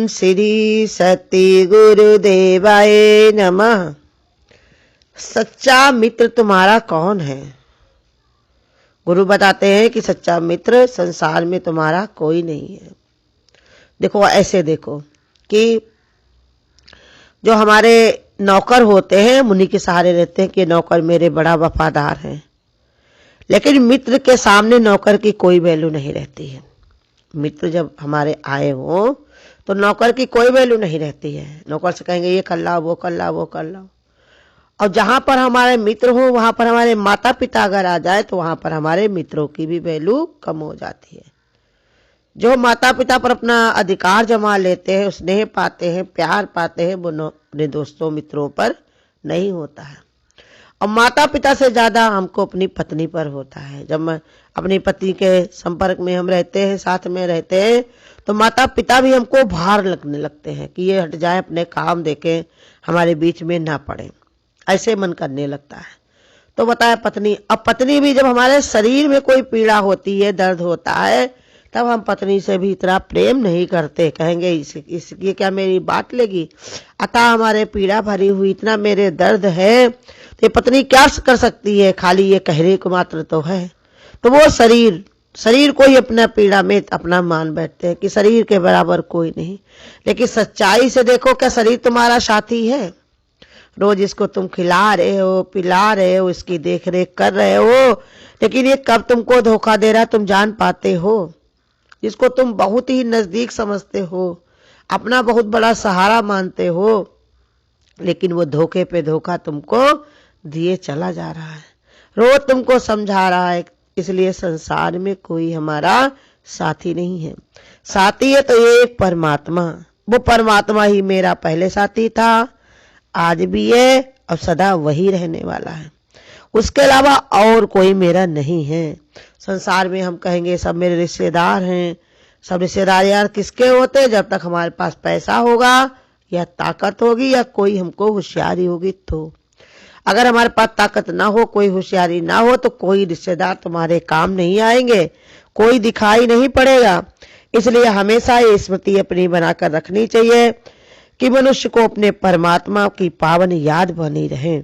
श्री सती गुरुदेवाय नमः। सच्चा मित्र तुम्हारा कौन है? गुरु बताते हैं कि सच्चा मित्र संसार में तुम्हारा कोई नहीं है। देखो, ऐसे देखो कि जो हमारे नौकर होते हैं मुनि के सहारे रहते हैं कि नौकर मेरे बड़ा वफादार हैं, लेकिन मित्र के सामने नौकर की कोई वैल्यू नहीं रहती है। मित्र जब हमारे आए हो तो नौकर की कोई वैल्यू नहीं रहती है। नौकर से कहेंगे ये कर लाओ, वो कर लाओ, वो कर लाओ। और जहां पर हमारे मित्र हो वहां पर हमारे माता पिता अगर आ जाए तो वहां पर हमारे मित्रों की भी वैल्यू कम हो जाती है। जो माता पिता पर अपना अधिकार जमा लेते हैं, स्नेह पाते हैं, प्यार पाते हैं, वो अपने दोस्तों मित्रों पर नहीं होता है। और माता पिता से ज्यादा हमको अपनी पत्नी पर होता है। जब अपनी पत्नी के संपर्क में हम रहते हैं, साथ में रहते हैं, तो माता पिता भी हमको भार लगने लगते हैं कि ये हट जाए, अपने काम देखें, हमारे बीच में ना पड़े, ऐसे मन करने लगता है। तो बताया पत्नी। अब पत्नी भी जब हमारे शरीर में कोई पीड़ा होती है, दर्द होता है, तब हम पत्नी से भी इतना प्रेम नहीं करते। कहेंगे इसकी क्या मेरी बात लेगी, अतः हमारे पीड़ा भरी हुई, इतना मेरे दर्द है, तो ये पत्नी क्या कर सकती है, खाली ये कहने को मात्र तो है। तो वो शरीर को ही अपना पीड़ा में अपना मान बैठते हैं कि शरीर के बराबर कोई नहीं। लेकिन सच्चाई से देखो, क्या शरीर तुम्हारा साथी है? रोज इसको तुम खिला रहे हो, पिला रहे हो, इसकी देख रेख कर रहे हो, लेकिन ये कब तुमको धोखा दे रहा तुम जान पाते हो? जिसको तुम बहुत ही नजदीक समझते हो, अपना बहुत बड़ा सहारा मानते हो, लेकिन वो धोखे पे धोखा तुमको दिए चला जा रहा है, रोज तुमको समझा रहा है। इसलिए संसार में कोई हमारा साथी नहीं है। साथी है तो ये एक परमात्मा, वो परमात्मा ही मेरा पहले साथी था, आज भी है और सदा वही रहने वाला है। उसके अलावा और कोई मेरा नहीं है। संसार में हम कहेंगे सब मेरे रिश्तेदार हैं। सब रिश्तेदार यार किसके होते? जब तक हमारे पास पैसा होगा या ताकत होगी या कोई हमको होशियारी होगी। तो अगर हमारे पास ताकत ना हो, कोई होशियारी ना हो, तो कोई रिश्तेदार तुम्हारे काम नहीं आएंगे, कोई दिखाई नहीं पड़ेगा। इसलिए हमेशा ये स्मृति अपनी बनाकर रखनी चाहिए कि मनुष्य को अपने परमात्मा की पावन याद बनी रहे,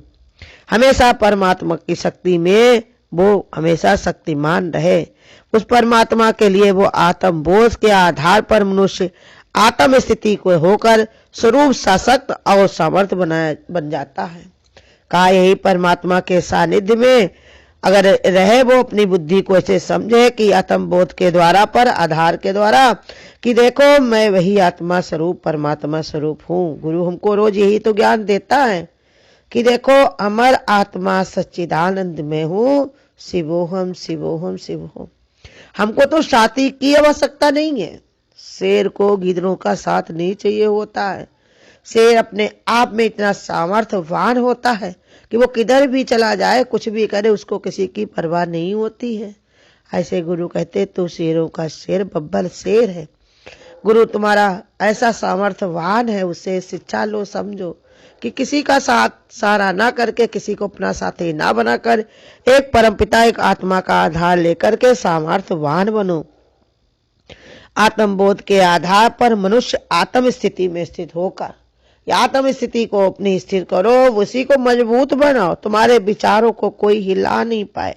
हमेशा परमात्मा की शक्ति में वो हमेशा शक्तिमान रहे। उस परमात्मा के लिए वो आत्म बोध के आधार पर मनुष्य आत्म स्थिति को होकर स्वरूप सशक्त और समर्थ बन जाता है। कहा यही परमात्मा के सानिध्य में अगर रहे, वो अपनी बुद्धि को ऐसे समझे कि आत्म बोध के द्वारा पर आधार के द्वारा कि देखो मैं वही आत्मा स्वरूप परमात्मा स्वरूप हूँ। गुरु हमको रोज यही तो ज्ञान देता है कि देखो अमर आत्मा सच्चिदानंद में हूँ, शिवोहम शिवोहम शिवोहम। हमको तो साथी की आवश्यकता नहीं है। शेर को गिदड़ों का साथ नहीं चाहिए होता है। शेर अपने आप में इतना सामर्थ्यवान होता है कि वो किधर भी चला जाए, कुछ भी करे, उसको किसी की परवाह नहीं होती है। ऐसे गुरु कहते तू शेरों का शेर बब्बर शेर है। गुरु तुम्हारा ऐसा सामर्थ्यवान है, उससे शिक्षा लो, समझो कि किसी का साथ सहारा ना करके, किसी को अपना साथी ना बनाकर, एक परमपिता एक आत्मा का आधार लेकर के सामर्थ्यवान बनो। आत्मबोध के आधार पर मनुष्य आत्म स्थिति में स्थित होकर आत्म स्थिति को अपनी स्थिर करो, उसी को मजबूत बनाओ। तुम्हारे विचारों को कोई हिला नहीं पाए,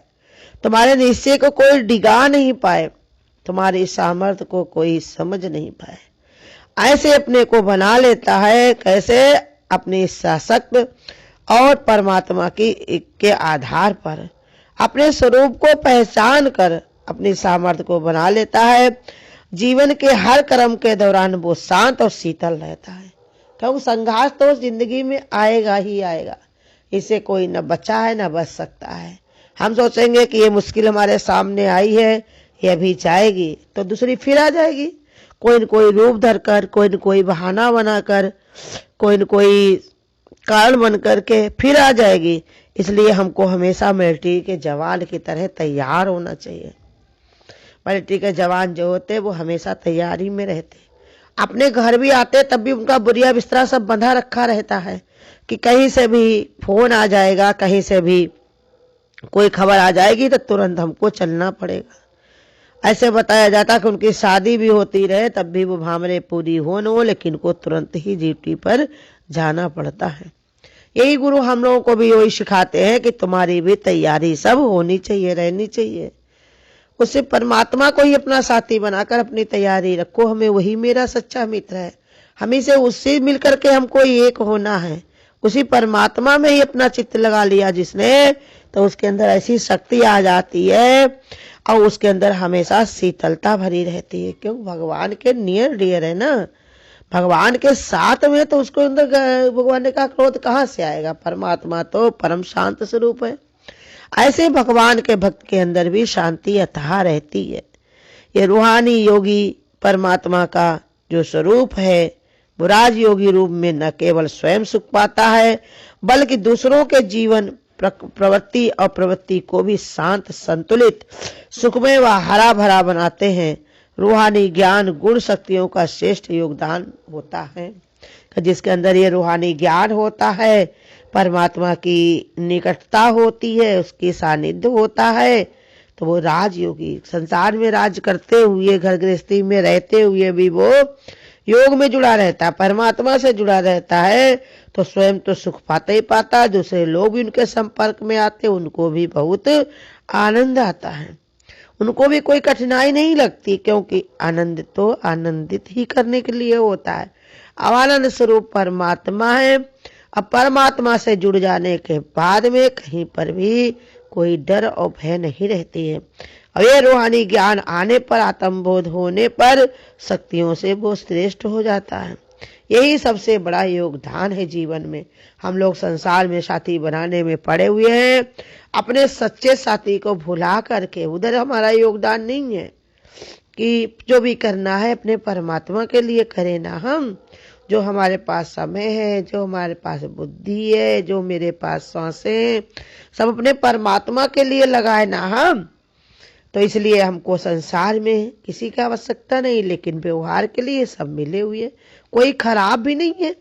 तुम्हारे निश्चय को कोई डिगा नहीं पाए, तुम्हारी सामर्थ्य को कोई समझ नहीं पाए। ऐसे अपने को बना लेता है। कैसे? अपने सशक्त और परमात्मा के आधार पर अपने स्वरूप को पहचान कर अपनी सामर्थ्य को बना लेता है। जीवन के हर कर्म के दौरान वो शांत और शीतल रहता है, क्योंकि संघर्ष तो जिंदगी में आएगा ही आएगा, इससे कोई न बचा है न बच सकता है। हम सोचेंगे कि ये मुश्किल हमारे सामने आई है, ये अभी जाएगी तो दूसरी फिर आ जाएगी, कोई न कोई रूप धरकर, कोई न कोई बहाना बनाकर, कोई न कोई कारण बन करके फिर आ जाएगी। इसलिए हमको हमेशा मिलिट्री के जवान की तरह तैयार होना चाहिए। मिलिट्री के जवान जो होते वो हमेशा तैयारी में रहते, अपने घर भी आते तब भी उनका बुरिया बिस्तरा सब बंधा रखा रहता है कि कहीं से भी फोन आ जाएगा, कहीं से भी कोई खबर आ जाएगी तो तुरंत हमको चलना पड़ेगा। ऐसे बताया जाता कि उनकी शादी भी होती रहे तब भी वो भामरे पूरी हो न हो, लेकिन को तुरंत ही ड्यूटी पर जाना पड़ता है। यही गुरु हम लोगों को भी वही सिखाते हैं कि तुम्हारी भी तैयारी सब होनी चाहिए, रहनी चाहिए। उसे परमात्मा को ही अपना साथी बनाकर अपनी तैयारी रखो। हमें वही मेरा सच्चा मित्र है, हमी से उससे मिलकर के हमको एक होना है। उसी परमात्मा में ही अपना चित्त लगा लिया जिसने, तो उसके अंदर ऐसी शक्ति आ जाती है और उसके अंदर हमेशा शीतलता भरी रहती है। क्यों? भगवान के नियर डियर है ना, भगवान के साथ में, तो उसको अंदर भगवान का क्रोध कहाँ से आएगा? परमात्मा तो परम शांत स्वरूप है। ऐसे भगवान के भक्त के अंदर भी शांति अथाह रहती है। ये रूहानी योगी परमात्मा का जो स्वरूप है, वो राजयोगी रूप में न केवल स्वयं सुख पाता है बल्कि दूसरों के जीवन प्रवृत्ति और प्रवृत्ति को भी शांत, संतुलित, सुखमय व हरा भरा बनाते हैं। रूहानी ज्ञान गुण शक्तियों का श्रेष्ठ योगदान होता है। जिसके अंदर ये रूहानी ज्ञान होता है, परमात्मा की निकटता होती है, उसकी सानिध्य होता है, तो वो राजयोगी संसार में राज करते हुए, घर गृहस्थी में रहते हुए भी वो योग में जुड़ा रहता है, परमात्मा से जुड़ा रहता है, तो स्वयं तो सुख पाता ही पाता, दूसरे लोग भी उनके संपर्क में आते, उनको भी बहुत आनंद आता है, उनको भी कोई कठिनाई नहीं लगती, क्योंकि आनंद तो आनंदित ही करने के लिए होता है। अब आनंद स्वरूप परमात्मा है। अब परमात्मा से जुड़ जाने के बाद में कहीं पर भी कोई डर और भय नहीं रहती है। और ये रूहानी ज्ञान आने पर, आत्मबोध होने पर शक्तियों से वो श्रेष्ठ हो जाता है। यही सबसे बड़ा योगदान है जीवन में। हम लोग संसार में साथी बनाने में पड़े हुए हैं, अपने सच्चे साथी को भुला करके। उधर हमारा योगदान नहीं है कि जो भी करना है अपने परमात्मा के लिए करें ना हम। जो हमारे पास समय है, जो हमारे पास बुद्धि है, जो मेरे पास सांसें, सब अपने परमात्मा के लिए लगाए ना हम। तो इसलिए हमको संसार में किसी की आवश्यकता नहीं, लेकिन व्यवहार के लिए सब मिले हुए, कोई खराब भी नहीं है,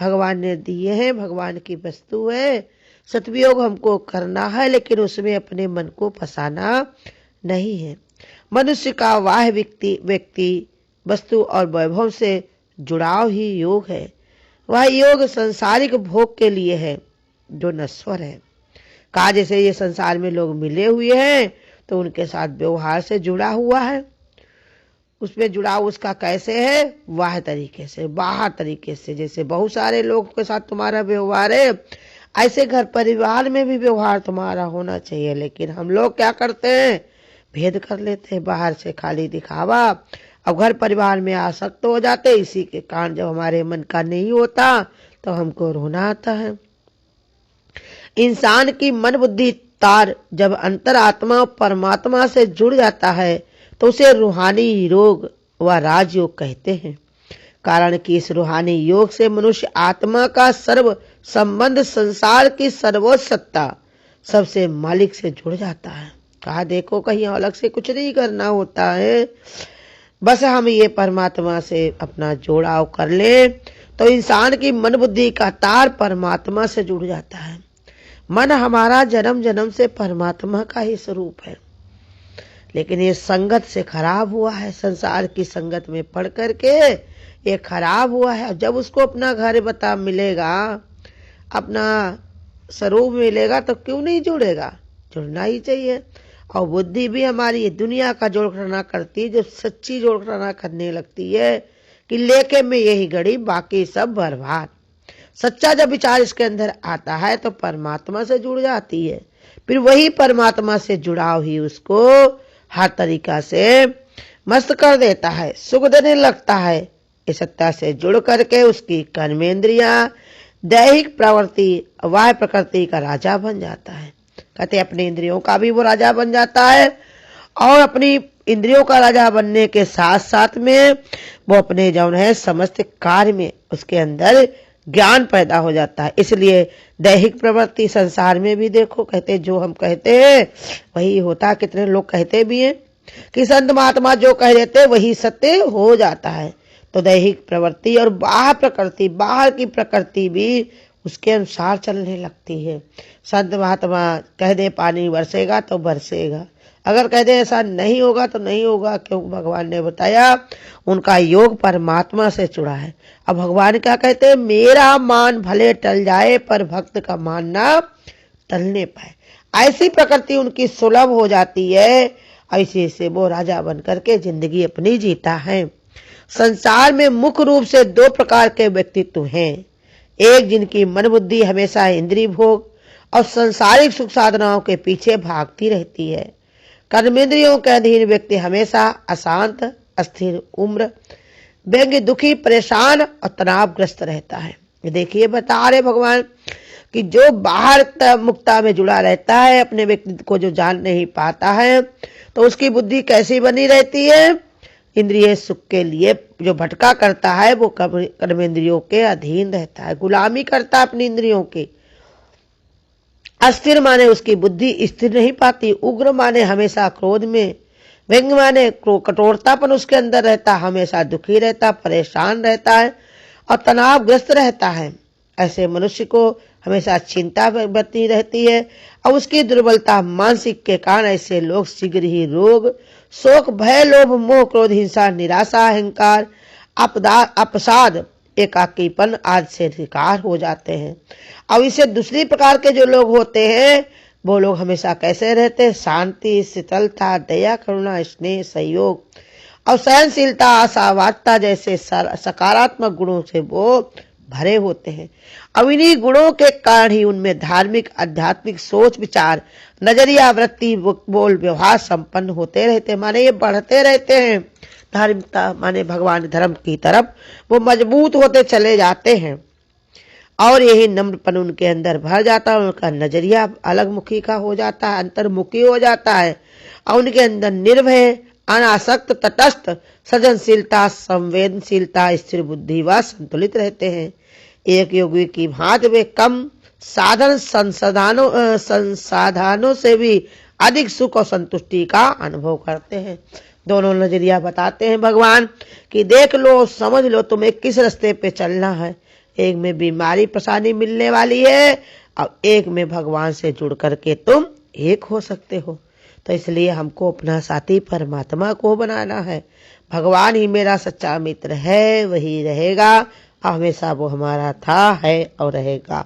भगवान ने दिए हैं, भगवान की वस्तु है। सत्वियोग हमको करना है, लेकिन उसमें अपने मन को फंसाना नहीं है। मनुष्य का वाह व्यक्ति वस्तु और वैभव से जुड़ाव ही योग है। वह योग सांसारिक भोग के लिए है जो नश्वर है। कहा जैसे ये संसार में लोग मिले हुए हैं तो उनके साथ व्यवहार से जुड़ा हुआ है। उसमें जुड़ाव उसका कैसे है? वाह तरीके से, बाहर तरीके से। जैसे बहुत सारे लोगों के साथ तुम्हारा व्यवहार है, ऐसे घर परिवार में भी व्यवहार तुम्हारा होना चाहिए। लेकिन हम लोग क्या करते हैं? भेद कर लेते हैं, बाहर से खाली दिखावा, अब घर परिवार में आसक्त हो जाते। इसी के कारण जब हमारे मन का नहीं होता तो हमको रोना आता है। इंसान की मन बुद्धि तार जब अंतरात्मा परमात्मा से जुड़ जाता है तो उसे रूहानी योग व राजयोग कहते हैं। कारण कि इस रूहानी योग से मनुष्य आत्मा का सर्व संबंध, संसार की सर्वोच्च सत्ता, सबसे मालिक से जुड़ जाता है। कहा देखो कहीं अलग से कुछ नहीं करना होता है, बस हम ये परमात्मा से अपना जोड़ाव कर ले तो इंसान की मन बुद्धि का तार परमात्मा से जुड़ जाता है। मन हमारा जन्म जन्म से परमात्मा का ही स्वरूप है, लेकिन ये संगत से खराब हुआ है, संसार की संगत में पड़ करके ये खराब हुआ है। जब उसको अपना घर बता मिलेगा, अपना स्वरूप मिलेगा, तो क्यों नहीं जुड़ेगा? जुड़ना ही चाहिए। और बुद्धि भी हमारी दुनिया का जोड़ना करती है, जो सच्ची जोड़ना करने लगती है कि लेके में यही गड़ी, बाकी सब बर्बाद। सच्चा जब विचार इसके अंदर आता है तो परमात्मा से जुड़ जाती है, फिर वही परमात्मा से जुड़ाव ही उसको हर तरीका से मस्त कर देता है, सुख देने लगता है। इस सत्ता से जुड़ करके उसकी कर्मेंद्रियां, दैहिक प्रवृत्ति, वाह प्रकृति का राजा बन जाता है। कहते अपने इंद्रियों का भी वो राजा बन जाता है, और अपनी इंद्रियों का राजा बनने के साथ साथ में वो अपने जो है समस्त कार्य में उसके अंदर ज्ञान पैदा हो जाता है। इसलिए दैहिक प्रवृत्ति संसार में भी देखो, कहते जो हम कहते हैं वही होता है। कितने लोग कहते भी हैं कि संत महात्मा जो कह देते वही सत्य हो जाता है। तो दैहिक प्रवृत्ति और बाहर प्रकृति, बाहर की प्रकृति भी उसके अनुसार चलने लगती है। संत महात्मा कह दे पानी बरसेगा तो बरसेगा, अगर कह दे ऐसा नहीं होगा तो नहीं होगा, क्योंकि भगवान ने बताया उनका योग परमात्मा से जुड़ा है। अब भगवान क्या कहते हैं, मेरा मान भले टल जाए पर भक्त का मान ना टलने पाए। ऐसी प्रकृति उनकी सुलभ हो जाती है, ऐसे से वो राजा बन करके जिंदगी अपनी जीता है। संसार में मुख्य रूप से दो प्रकार के व्यक्तित्व हैं, एक जिनकी मन बुद्धि हमेशा इंद्रिय भोग और संसारिक सुख साधनाओं के पीछे भागती रहती है। कर्मेंद्रियों के अधीन व्यक्ति हमेशा अशांत, अस्थिर, उम्र, व्यंग्य, दुखी, परेशान और तनावग्रस्त रहता है। देखिए बता रहे भगवान कि जो बाहर मुक्ता में जुड़ा रहता है, अपने व्यक्तित्व को जो जान नहीं पाता है, तो उसकी बुद्धि कैसी बनी रहती है, इंद्रिय सुख के लिए जो भटका करता है वो कर्मेंद्रियों के अधीन रहता है, गुलामी करता है अपनी इंद्रियों की। अस्थिर माने उसकी बुद्धि स्थिर नहीं पाती, उग्र माने हमेशा क्रोध में, व्यंग्य माने कठोरतापन उसके अंदर रहता, हमेशा दुखी रहता, परेशान रहता है और तनावग्रस्त रहता है। ऐसे मनुष्य को हमेशा चिंता बरती रहती है और उसकी दुर्बलता मानसिक के कारण ऐसे लोग शीघ्र ही रोग, शोक, भय, लोभ, मोह, क्रोध, हिंसा, निराशा, अहंकार, अपसाद, एकाकीपन आदि से शिकार हो जाते हैं। अब इसे दूसरी प्रकार के जो लोग होते हैं, वो लोग हमेशा कैसे रहते हैं, शांति, शीतलता, दया, करुणा, स्नेह, सहयोग और सहनशीलता, आशावादिता जैसे सकारात्मक गुणों से वो भरे होते हैं। अब इन्हीं गुणों के कारण ही उनमें धार्मिक, आध्यात्मिक सोच, विचार, नजरिया, वृत्ति, बोल, व्यवहार संपन्न होते रहते हैं, माने ये बढ़ते रहते हैं। धार्मिकता माने भगवान धर्म की तरफ वो मजबूत होते चले जाते हैं और यही नम्रपन उनके अंदर भर जाता है। उनका नजरिया अलग मुखी का हो जाता है, अंतर्मुखी हो जाता है और उनके अंदर निर्भय, अनासक्त, तटस्थ, सृजनशीलता, संवेदनशीलता, स्थिर बुद्धि व संतुलित रहते हैं। एक योगी की भांति वे कम साधन संसाधनों से भी अधिक सुख और संतुष्टि का अनुभव करते हैं। दोनों नजरिया बताते हैं भगवान कि देख लो, समझ लो तुम्हें किस रास्ते पे चलना है। एक में बीमारी परेशानी मिलने वाली है और एक में भगवान से जुड़ करके तुम एक हो सकते हो। तो इसलिए हमको अपना साथी परमात्मा को बनाना है। भगवान ही मेरा सच्चा मित्र है, वही रहेगा और हमेशा वो हमारा था, है और रहेगा।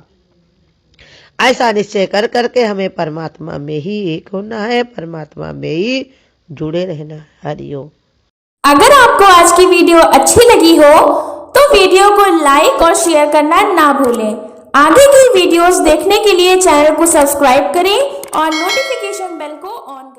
ऐसा निश्चय कर करके हमें परमात्मा में ही एक होना है, परमात्मा में ही जुड़े रहना है। हरिओम। अगर आपको आज की वीडियो अच्छी लगी हो तो वीडियो को लाइक और शेयर करना ना भूलें। आगे की वीडियोस देखने के लिए चैनल को सब्सक्राइब करें और नोटिफिकेशन बेल को ऑन करें।